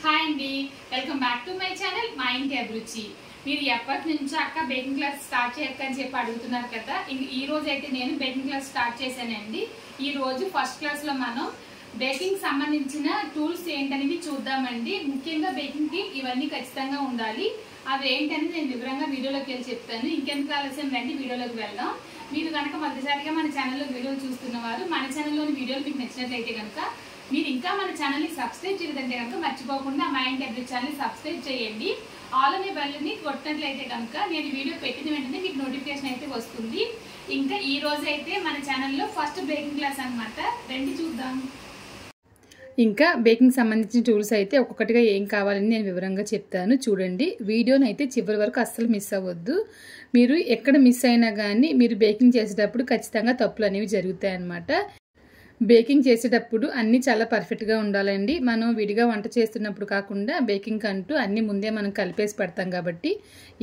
Hi అండి, welcome back to my channel మా ఇంటి అభిరుచి. మీరు ఎప్పటి నుంచో అక్క బేకింగ్ క్లాస్ స్టార్ట్ చేయక అని చెప్పి అడుగుతున్నారు కదా. ఈ రోజు అయితే నేను బేకింగ్ క్లాస్ స్టార్ట్ చేశానండి. ఈ రోజు ఫస్ట్ క్లాస్లో మనం బేకింగ్ సంబంధించిన టూల్స్ ఏంటనేది చూద్దామండి. ముఖ్యంగా బేకింగ్కి ఇవన్నీ ఖచ్చితంగా ఉండాలి. అవి ఏంటనేది నేను వివరంగా వీడియోలోకి వెళ్ళి చెప్తాను. ఇంకెందుకు ఆలస్యం రండి, వీడియోలోకి వెళ్దాం. మీరు కనుక మొదటిసారిగా మన ఛానల్లో వీడియోలు చూస్తున్నవారు, మన ఛానల్లోని వీడియోలు మీకు నచ్చినట్లయితే కనుక మీరు ఇంకా మన ఛానల్ని సబ్స్క్రైబ్ చేయలేదంటే కనుక మర్చిపోకుండా మా ఇంటి అభిరుచి ఛానల్ని సబ్స్క్రైబ్ చేయండి. ఆల్ అనే బెల్ని కొట్టినట్లయితే కనుక నేను వీడియో పెట్టిన వెంటనే మీకు నోటిఫికేషన్ అయితే వస్తుంది. ఇంకా ఈ రోజు అయితే మన ఛానల్లో ఫస్ట్ బేకింగ్ క్లాస్ అనమాట. రండి చూద్దాం. ఇంకా బేకింగ్ సంబంధించిన టూల్స్ అయితే ఒక్కొక్కటిగా ఏం కావాలని నేను వివరంగా చెప్తాను. చూడండి, వీడియోని అయితే చివరి వరకు అస్సలు మిస్ అవ్వద్దు. మీరు ఎక్కడ మిస్ అయినా కానీ మీరు బేకింగ్ చేసేటప్పుడు ఖచ్చితంగా తప్పులు అనేవి జరుగుతాయి అన్నమాట. బేకింగ్ చేసేటప్పుడు అన్నీ చాలా పర్ఫెక్ట్గా ఉండాలండి. మనం విడిగా వంట చేస్తున్నప్పుడు కాకుండా బేకింగ్ అంటూ అన్నీ ముందే మనం కలిపేసి పెడతాం కాబట్టి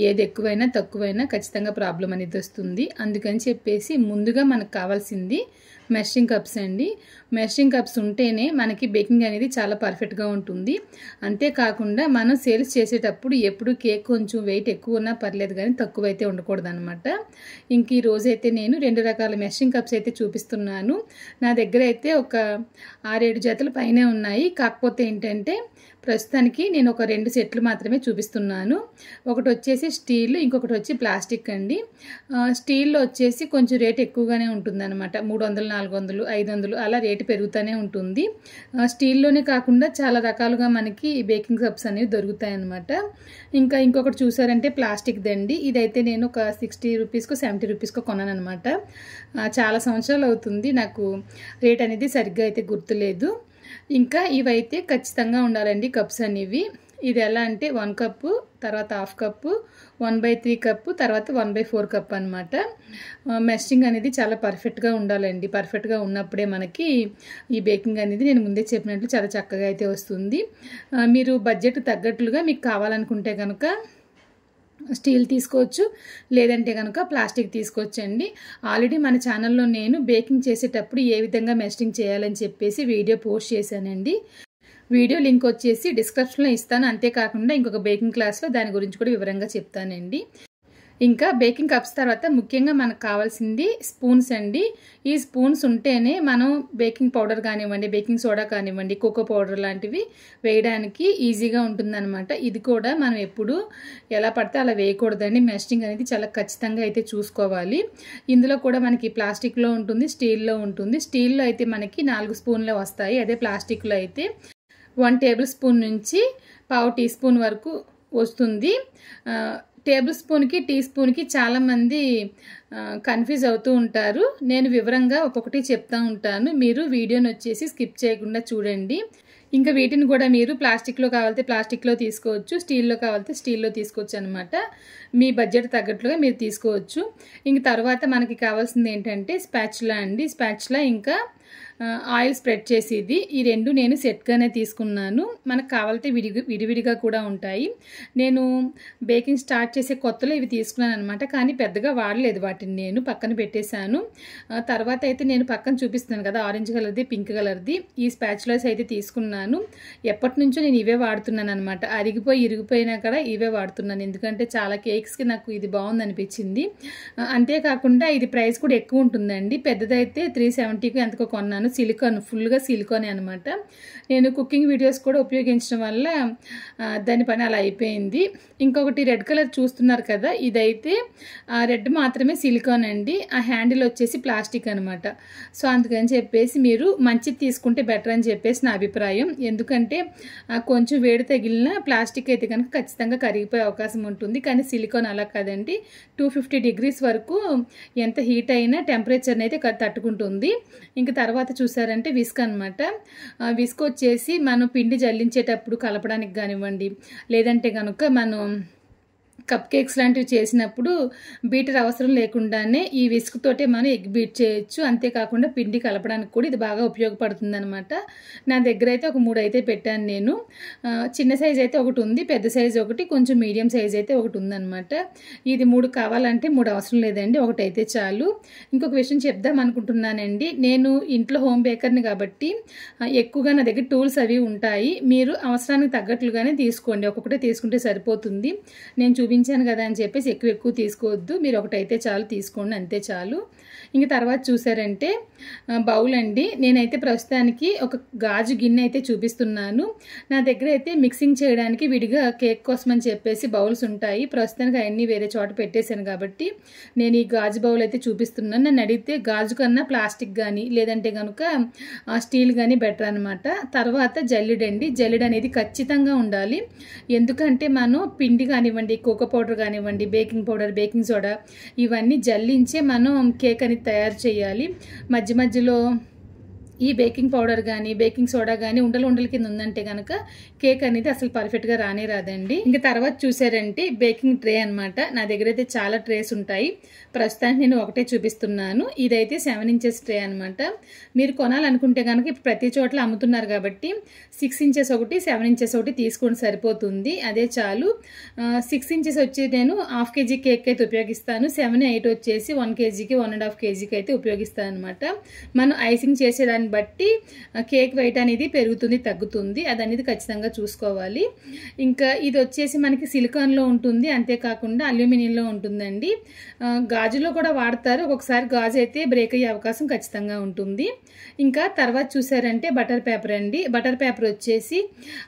ఏది ఎక్కువైనా తక్కువైనా ఖచ్చితంగా ప్రాబ్లం అనేది వస్తుంది. అందుకని చెప్పేసి ముందుగా మనకు కావాల్సింది మెషరింగ్ కప్స్ అండి. మెషరింగ్ కప్స్ ఉంటేనే మనకి బేకింగ్ అనేది చాలా పర్ఫెక్ట్గా ఉంటుంది. అంతేకాకుండా మనం సేల్స్ చేసేటప్పుడు ఎప్పుడు కేక్ కొంచెం వెయిట్ ఎక్కువ ఉన్నా పర్లేదు కానీ తక్కువ అయితే ఉండకూడదు అనమాట. ఇంక ఈ రోజైతే నేను 2 రకాల మెషరింగ్ కప్స్ అయితే చూపిస్తున్నాను. నా దగ్గర అయితే ఒక 6-7 జతలు పైనే ఉన్నాయి. కాకపోతే ఏంటంటే ప్రస్తుతానికి నేను ఒక 2 సెట్లు మాత్రమే చూపిస్తున్నాను. ఒకటి వచ్చేసి స్టీల్, ఇంకొకటి వచ్చి ప్లాస్టిక్ అండి. స్టీల్లో వచ్చేసి కొంచెం రేట్ ఎక్కువగానే ఉంటుంది అనమాట. 300, 400, 500 అలా రేటు పెరుగుతూనే ఉంటుంది. స్టీల్లోనే కాకుండా చాలా రకాలుగా మనకి బేకింగ్ కప్స్ అనేవి దొరుకుతాయి అనమాట. ఇంకా ఇంకొకటి చూసారంటే ప్లాస్టిక్ దండి. ఇదైతే నేను ఒక 60 రూపీస్కో 70 రూపీస్కో కొన్నాను అనమాట. చాలా సంవత్సరాలు అవుతుంది, నాకు రేట్ అనేది సరిగ్గా అయితే గుర్తులేదు. ఇంకా ఇవైతే ఖచ్చితంగా ఉండాలండి కప్స్ అనేవి. ఇది ఎలా అంటే 1 కప్పు, తర్వాత 1/2 కప్పు, 1/3 కప్పు, తర్వాత 1/4 కప్ అనమాట. మెషరింగ్ అనేది చాలా పర్ఫెక్ట్గా ఉండాలండి. పర్ఫెక్ట్గా ఉన్నప్పుడే మనకి ఈ బేకింగ్ అనేది నేను ముందే చెప్పినట్లు చాలా చక్కగా అయితే వస్తుంది. మీరు బడ్జెట్ తగ్గట్లుగా మీకు కావాలనుకుంటే కనుక స్టీల్ తీసుకోవచ్చు, లేదంటే కనుక ప్లాస్టిక్ తీసుకోవచ్చండి. ఆల్రెడీ మన ఛానల్లో నేను బేకింగ్ చేసేటప్పుడు ఏ విధంగా మెషరింగ్ చేయాలని చెప్పేసి వీడియో పోస్ట్ చేశానండి. వీడియో లింక్ వచ్చేసి డిస్క్రిప్షన్లో ఇస్తాను. అంతేకాకుండా ఇంకొక బేకింగ్ క్లాస్లో దాని గురించి కూడా వివరంగా చెప్తానండి. ఇంకా బేకింగ్ కప్స్ తర్వాత ముఖ్యంగా మనకు కావాల్సింది స్పూన్స్ అండి. ఈ స్పూన్స్ ఉంటేనే మనం బేకింగ్ పౌడర్ కానివ్వండి, బేకింగ్ సోడా కానివ్వండి, కోకో పౌడర్ లాంటివి వేయడానికి ఈజీగా ఉంటుందన్నమాట. ఇది కూడా మనం ఎప్పుడు ఎలా పడితే అలా వేయకూడదండి. మెషరింగ్ అనేది చాలా ఖచ్చితంగా అయితే చూసుకోవాలి. ఇందులో కూడా మనకి ప్లాస్టిక్లో ఉంటుంది, స్టీల్లో ఉంటుంది. స్టీల్లో అయితే మనకి 4 స్పూన్లే వస్తాయి. అదే ప్లాస్టిక్లో అయితే 1 టేబుల్ స్పూన్ నుంచి 1/2 టీ స్పూన్ వరకు వస్తుంది. టేబుల్ స్పూన్కి టీ స్పూన్కి చాలామంది కన్ఫ్యూజ్ అవుతూ ఉంటారు. నేను వివరంగా ఒక్కొక్కటి చెప్తా ఉంటాను. మీరు వీడియోని వచ్చేసి స్కిప్ చేయకుండా చూడండి. ఇంకా వీటిని కూడా మీరు ప్లాస్టిక్లో కావాలంటే ప్లాస్టిక్లో తీసుకోవచ్చు, స్టీల్లో కావాలంటే స్టీల్లో తీసుకోవచ్చు అనమాట. మీ బడ్జెట్ తగ్గట్లుగా మీరు తీసుకోవచ్చు. ఇంక తర్వాత మనకి కావాల్సింది ఏంటంటే స్పాచులా అండి. స్పాచులా ఇంకా ఆయిల్ స్ప్రెడ్ చేసేది. ఈ 2 నేను సెట్గానే తీసుకున్నాను. మనకు కావాలంటే విడివిడిగా కూడా ఉంటాయి. నేను బేకింగ్ స్టార్ట్ చేసే కొత్తలో ఇవి తీసుకున్నాను అనమాట. కానీ పెద్దగా వాడలేదు వాటిని, నేను పక్కన పెట్టేశాను. తర్వాత అయితే నేను పక్కన చూపిస్తున్నాను కదా, ఆరెంజ్ కలర్ది, పింక్ కలర్ది ఈ స్పాచులాస్ అయితే తీసుకున్నాను. ఎప్పటి నుంచో నేను ఇవే వాడుతున్నాను అనమాట. ఇరిగిపోయినా కూడా ఇవే వాడుతున్నాను. ఎందుకంటే చాలా కేక్స్కి నాకు ఇది బాగుంది అనిపించింది. అంతేకాకుండా ఇది ప్రైస్ కూడా ఎక్కువ ఉంటుందండి. పెద్దదైతే 370కి ఎంతకో కొన్నాను. సిలికాన్, ఫుల్గా సిలికానే అనమాట. నేను కుకింగ్ వీడియోస్ కూడా ఉపయోగించడం వల్ల దాని పని అలా అయిపోయింది. ఇంకొకటి రెడ్ కలర్ చూస్తున్నారు కదా, ఇదైతే రెడ్ మాత్రమే సిలికాన్ అండి. ఆ హ్యాండిల్ వచ్చేసి ప్లాస్టిక్ అనమాట. సో అందుకని చెప్పేసి మీరు మంచిది తీసుకుంటే బెటర్ అని చెప్పేసి నా అభిప్రాయం. ఎందుకంటే కొంచెం వేడి తగిలిన ప్లాస్టిక్ అయితే కనుక ఖచ్చితంగా కరిగిపోయే అవకాశం ఉంటుంది. కానీ సిలికాన్ అలా కాదండి. 250 degrees వరకు ఎంత హీట్ అయినా టెంపరేచర్ని అయితే తట్టుకుంటుంది. ఇంక తర్వాత చూసారంటే విస్క్ అనమాట. విస్క్ వచ్చేసి మనం పిండి జల్లించేటప్పుడు కలపడానికి కానివ్వండి, లేదంటే కనుక మనం కప్ కేక్స్ లాంటివి చేసినప్పుడు బీటర్ అవసరం లేకుండానే ఈ విస్క్ తోటే మనం ఎగ్ బీట్ చేయొచ్చు. అంతేకాకుండా పిండి కలపడానికి కూడా ఇది బాగా ఉపయోగపడుతుంది అనమాట. నా దగ్గర అయితే ఒక 3 అయితే పెట్టాను నేను. చిన్న సైజ్ అయితే ఒకటి ఉంది, పెద్ద సైజ్ ఒకటి, కొంచెం మీడియం సైజ్ అయితే ఒకటి ఉందన్నమాట. ఇది 3 కావాలంటే 3 అవసరం లేదండి, ఒకటి అయితే చాలు. ఇంకొక విషయం చెప్దాం అనుకుంటున్నానండి. నేను ఇంట్లో హోమ్ బేకర్ని కాబట్టి ఎక్కువగా నా దగ్గర టూల్స్ అవి ఉంటాయి. మీరు అవసరానికి తగ్గట్లుగానే తీసుకోండి, ఒక్కొక్కటే తీసుకుంటే సరిపోతుంది. నేను చూపించాను కదా అని చెప్పేసి ఎక్కువ తీసుకోవద్దు, మీరు ఒకటైతే చాలు తీసుకోండి, అంతే చాలు. ఇంక తర్వాత చూసారంటే బౌల్ అండి. నేనైతే ప్రస్తుతానికి ఒక గాజు గిన్నె అయితే చూపిస్తున్నాను. నా దగ్గర అయితే మిక్సింగ్ చేయడానికి విడిగా కేక్ కోసం అని చెప్పేసి బౌల్స్ ఉంటాయి. ప్రస్తుతానికి అవన్నీ వేరే చోట పెట్టేశాను కాబట్టి నేను ఈ గాజు బౌల్ అయితే చూపిస్తున్నాను. నన్ను అడిగితే గాజు కన్నా ప్లాస్టిక్ కానీ లేదంటే కనుక స్టీల్ కానీ బెటర్ అనమాట. తర్వాత జల్లెడండి. జల్లెడ అనేది ఖచ్చితంగా ఉండాలి. ఎందుకంటే మనం పిండి కానివ్వండి, కోకో పౌడర్ కానివ్వండి, బేకింగ్ పౌడర్, బేకింగ్ సోడా ఇవన్నీ జల్లించే మనం కేక్ అనేది తయారు చేయాలి. మధ్య మధ్యలో ఈ బేకింగ్ పౌడర్ కానీ బేకింగ్ సోడా కానీ ఉండల కింద ఉందంటే కనుక కేక్ అనేది అసలు పర్ఫెక్ట్గా రానే రాదండి. ఇంకా తర్వాత చూసారంటే బేకింగ్ ట్రే అనమాట. నా దగ్గర అయితే చాలా ట్రేస్ ఉంటాయి. ప్రస్తుతానికి నేను ఒకటే చూపిస్తున్నాను. ఇదైతే 7 ఇంచెస్ ట్రే అనమాట. మీరు కొనాలనుకుంటే కనుక ఇప్పుడు ప్రతి చోట్ల అమ్ముతున్నారు కాబట్టి 6 ఇంచెస్ ఒకటి, 7 ఇంచెస్ ఒకటి తీసుకొని సరిపోతుంది, అదే చాలు. 6 ఇంచెస్ వచ్చి నేను 1/2 kg కేక్ అయితే ఉపయోగిస్తాను. 7, 8 వచ్చేసి 1 kgకి 1.5 kgకి అయితే ఉపయోగిస్తాను అనమాట. మనం ఐసింగ్ చేసేదాన్ని బట్టి కేక్ వెయిట్ అనేది పెరుగుతుంది తగ్గుతుంది, అదనేది ఖచ్చితంగా చూసుకోవాలి. ఇంకా ఇది వచ్చేసి మనకి సిలికాన్లో ఉంటుంది, అంతేకాకుండా అల్యూమినియంలో ఉంటుందండి. గాజులో కూడా వాడతారు, ఒక్కొక్కసారి గాజు అయితే బ్రేక్ అయ్యే అవకాశం ఖచ్చితంగా ఉంటుంది. ఇంకా తర్వాత చూసారంటే బటర్ పేపర్ అండి. బటర్ పేపర్ వచ్చేసి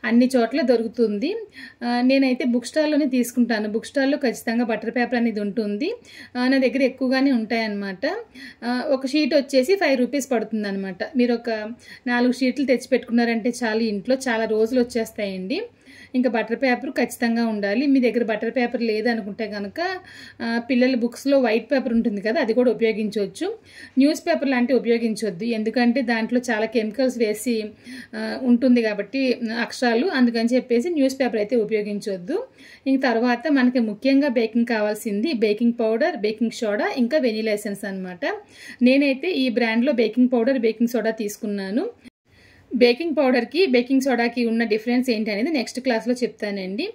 అన్ని చోట్ల దొరుకుతుంది. నేనైతే బుక్ స్టాల్లోనే తీసుకుంటాను. బుక్ స్టాల్లో ఖచ్చితంగా బటర్ పేపర్ అనేది ఉంటుంది. నా దగ్గర ఎక్కువగానే ఉంటాయన్నమాట. ఒక షీట్ వచ్చేసి 5 రూపీస్ పడుతుంది అనమాట. మీరు ఒక 4 షీట్లు తెచ్చి పెట్టుకున్నారంటే చాలు, ఇంట్లో చాలా రోజులు వచ్చేస్తాయండి. ఇంకా బటర్ పేపర్ ఖచ్చితంగా ఉండాలి. మీ దగ్గర బటర్ పేపర్ లేదనుకుంటే కనుక పిల్లల బుక్స్లో వైట్ పేపర్ ఉంటుంది కదా, అది కూడా ఉపయోగించవచ్చు. న్యూస్ పేపర్ లాంటివి ఉపయోగించవద్దు, ఎందుకంటే దాంట్లో చాలా కెమికల్స్ వేసి ఉంటుంది కాబట్టి అక్షరాలు, అందుకని చెప్పేసి న్యూస్ పేపర్ అయితే ఉపయోగించవద్దు. ఇంక తర్వాత మనకి ముఖ్యంగా బేకింగ్ కావాల్సింది బేకింగ్ పౌడర్, బేకింగ్ సోడా, ఇంకా వెనిలా ఎసెన్స్ అనమాట. నేనైతే ఈ బ్రాండ్లో బేకింగ్ పౌడర్, బేకింగ్ సోడా తీసుకున్నాను. బేకింగ్ పౌడర్కి బేకింగ్ సోడాకి ఉన్న డిఫరెన్స్ ఏంటి అనేది నెక్స్ట్ క్లాస్లో చెప్తానండి.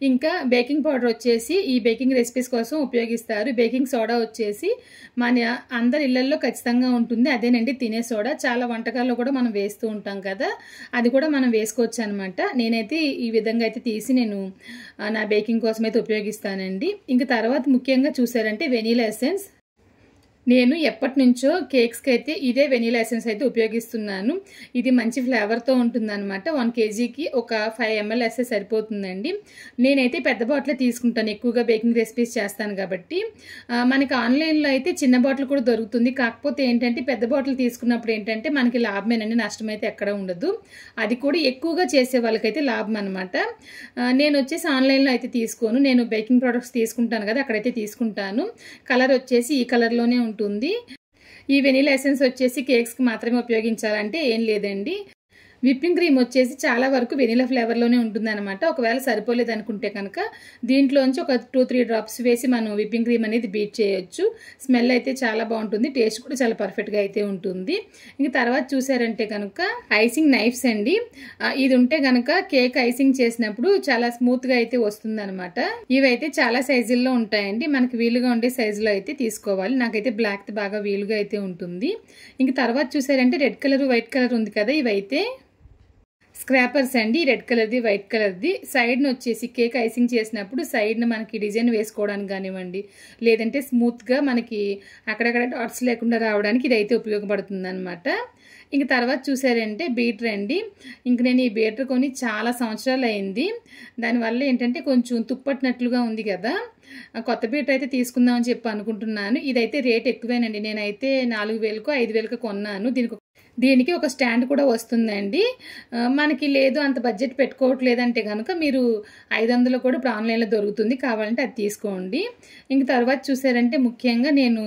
ఇంకా బేకింగ్ పౌడర్ వచ్చేసి ఈ బేకింగ్ రెసిపీస్ కోసం ఉపయోగిస్తారు. బేకింగ్ సోడా వచ్చేసి మన అందరి ఇళ్లల్లో ఖచ్చితంగా ఉంటుంది, అదేనండి తినే సోడా. చాలా వంటకాల్లో కూడా మనం వేస్తూ ఉంటాం కదా, అది కూడా మనం వేసుకోవచ్చు అనమాట. నేనైతే ఈ విధంగా అయితే తీసి నేను నా బేకింగ్ కోసం అయితే ఉపయోగిస్తానండి. ఇంకా తర్వాత ముఖ్యంగా చూసారంటే వెనీలా ఎసెన్స్. నేను ఎప్పటి నుంచో కేక్స్కి అయితే ఇదే వెనీలా ఎసెన్స్ అయితే ఉపయోగిస్తున్నాను. ఇది మంచి ఫ్లేవర్తో ఉంటుందన్నమాట. 1 kgకి ఒక 5 ml వేస్తే సరిపోతుందండి. నేనైతే పెద్ద బాటిల్ తీసుకుంటాను, ఎక్కువగా బేకింగ్ రెసిపీస్ చేస్తాను కాబట్టి. మనకి ఆన్లైన్లో అయితే చిన్న బాటిల్ కూడా దొరుకుతుంది. కాకపోతే ఏంటంటే పెద్ద బాటిల్ తీసుకున్నప్పుడు ఏంటంటే మనకి లాభమేనండి, నష్టం అయితే ఎక్కడ ఉండదు. అది కూడా ఎక్కువగా చేసే వాళ్ళకైతే లాభం అనమాట. నేను వచ్చేసి ఆన్లైన్లో అయితే తీసుకోను, నేను బేకింగ్ ప్రొడక్ట్స్ తీసుకుంటాను కదా, అక్కడైతే తీసుకుంటాను. కలర్ వచ్చేసి ఈ కలర్లోనే ఉంటుంది. ఈ వెనీలా ఎసెన్స్ వచ్చేసి కేక్స్కి మాత్రమే ఉపయోగించాలంటే ఏం లేదండి. విప్పింగ్ క్రీమ్ వచ్చేసి చాలా వరకు వెనీలా ఫ్లేవర్లోనే ఉంటుందన్నమాట. ఒకవేళ సరిపోలేదు అనుకుంటే కనుక దీంట్లోంచి ఒక 2-3 డ్రాప్స్ వేసి మనం విప్పింగ్ క్రీమ్ అనేది బీట్ చేయొచ్చు. స్మెల్ అయితే చాలా బాగుంటుంది, టేస్ట్ కూడా చాలా పర్ఫెక్ట్గా అయితే ఉంటుంది. ఇంక తర్వాత చూసారంటే కనుక ఐసింగ్ నైఫ్స్ అండి. ఇది ఉంటే కనుక కేక్ ఐసింగ్ చేసినప్పుడు చాలా స్మూత్గా అయితే వస్తుందన్నమాట. ఇవైతే చాలా సైజుల్లో ఉంటాయండి, మనకి వీలుగా ఉండే సైజులో అయితే తీసుకోవాలి. నాకైతే బ్లాక్ బాగా వీలుగా అయితే ఉంటుంది. ఇంక తర్వాత చూసారంటే రెడ్ కలర్, వైట్ కలర్ ఉంది కదా, ఇవైతే స్క్రాపర్స్ అండి. రెడ్ కలర్ది, వైట్ కలర్ది. సైడ్ని వచ్చేసి కేక్ ఐసింగ్ చేసినప్పుడు సైడ్ని మనకి డిజైన్ వేసుకోవడానికి కానివ్వండి, లేదంటే స్మూత్గా మనకి అక్కడక్కడ డాట్స్ లేకుండా రావడానికి ఇదైతే ఉపయోగపడుతుంది అనమాట. ఇంక తర్వాత చూసారంటే బీటర్ అండి. ఇంక నేను ఈ బీటర్ కొని చాలా సంవత్సరాలు అయింది. దానివల్ల ఏంటంటే కొంచెం తుప్పట్టినట్లుగా ఉంది కదా, కొత్త బీటర్ అయితే తీసుకుందామని చెప్పి అనుకుంటున్నాను. ఇదైతే రేట్ ఎక్కువేనండి. నేనైతే 4000కో 5000కో కొన్నాను. దీనికి ఒక స్టాండ్ కూడా వస్తుందండి. మనకి లేదు అంత బడ్జెట్ పెట్టుకోవట్లేదంటే కనుక మీరు 500 కూడా ఇప్పుడు ఆన్లైన్లో దొరుకుతుంది, కావాలంటే అది తీసుకోండి. ఇంక తర్వాత చూసారంటే ముఖ్యంగా నేను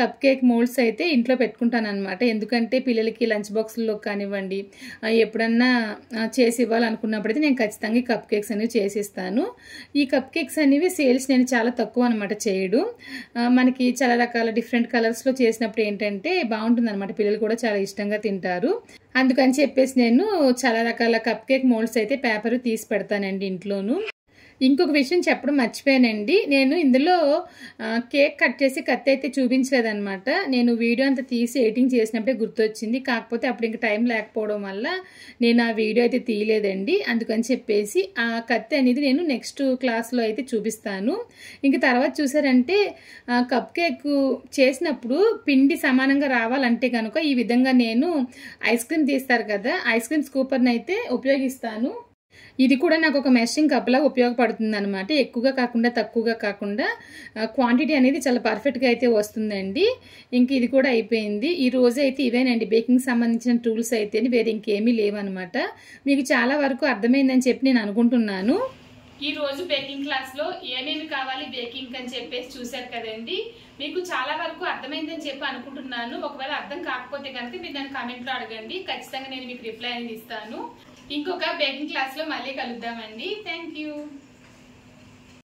కప్ కేక్ మోల్డ్స్ అయితే ఇంట్లో పెట్టుకుంటాను అనమాట. ఎందుకంటే పిల్లలకి లంచ్ బాక్స్లో కానివ్వండి, ఎప్పుడన్నా చేసి ఇవ్వాలనుకున్నప్పుడైతే నేను ఖచ్చితంగా ఈ కప్ కేక్స్ అనేవి చేసిస్తాను. ఈ కప్ కేక్స్ అనేవి సేల్స్ నేను చాలా తక్కువ అనమాట చేయడం. మనకి చాలా రకాల డిఫరెంట్ కలర్స్లో చేసినప్పుడు ఏంటంటే బాగుంటుంది అనమాట, పిల్లలు కూడా చాలా ఇష్టంగా తింటారు. అందుకని చెప్పేసి నేను చాలా రకాల కప్ కేక్ మోల్డ్స్ అయితే పేపర్ తీసి పెడతానండి ఇంట్లోను. ఇంకొక విషయం చెప్పడం మర్చిపోయానండి, నేను ఇందులో కేక్ కట్ చేసి కత్తి అయితే చూపించలేదనమాట. నేను వీడియో అంతా తీసి ఎడిటింగ్ చేసినప్పుడే గుర్తొచ్చింది. కాకపోతే అప్పుడు ఇంకా టైం లేకపోవడం వల్ల నేను ఆ వీడియో అయితే తీయలేదండి. అందుకని చెప్పేసి ఆ కత్తి అనేది నేను నెక్స్ట్ క్లాస్లో అయితే చూపిస్తాను. ఇంక తర్వాత చూసారంటే కప్ కేక్ చేసినప్పుడు పిండి సమానంగా రావాలంటే కనుక ఈ విధంగా నేను ఐస్ క్రీమ్ తీస్తారు కదా, ఐస్ క్రీమ్ స్కూపర్ని అయితే ఉపయోగిస్తాను. ఇది కూడా నాకు ఒక మెషరింగ్ కప్లా ఉపయోగపడుతుంది అనమాట. ఎక్కువగా కాకుండా తక్కువగా కాకుండా క్వాంటిటీ అనేది చాలా పర్ఫెక్ట్గా అయితే వస్తుందండి. ఇంక ఇది కూడా అయిపోయింది. ఈ రోజు అయితే ఇవేనండి బేకింగ్ సంబంధించిన టూల్స్ అయితే, వేరే ఇంకేమీ లేవన్నమాట. మీకు చాలా వరకు అర్థమైందని చెప్పి నేను అనుకుంటున్నాను. ఈ రోజు బేకింగ్ క్లాస్ లో ఏమేమి కావాలి బేకింగ్ అని చెప్పేసి చూసారు కదండి. మీకు చాలా వరకు అర్థమైందని చెప్పి అనుకుంటున్నాను. ఒకవేళ అర్థం కాకపోతే కనుక మీరు నన్ను కామెంట్ లో అడగండి, ఖచ్చితంగా నేను మీకు రిప్లై అనేది ఇస్తాను. ఇంకొక బేకింగ్ క్లాస్ లో మళ్ళీ కలుద్దామండి. Thank you.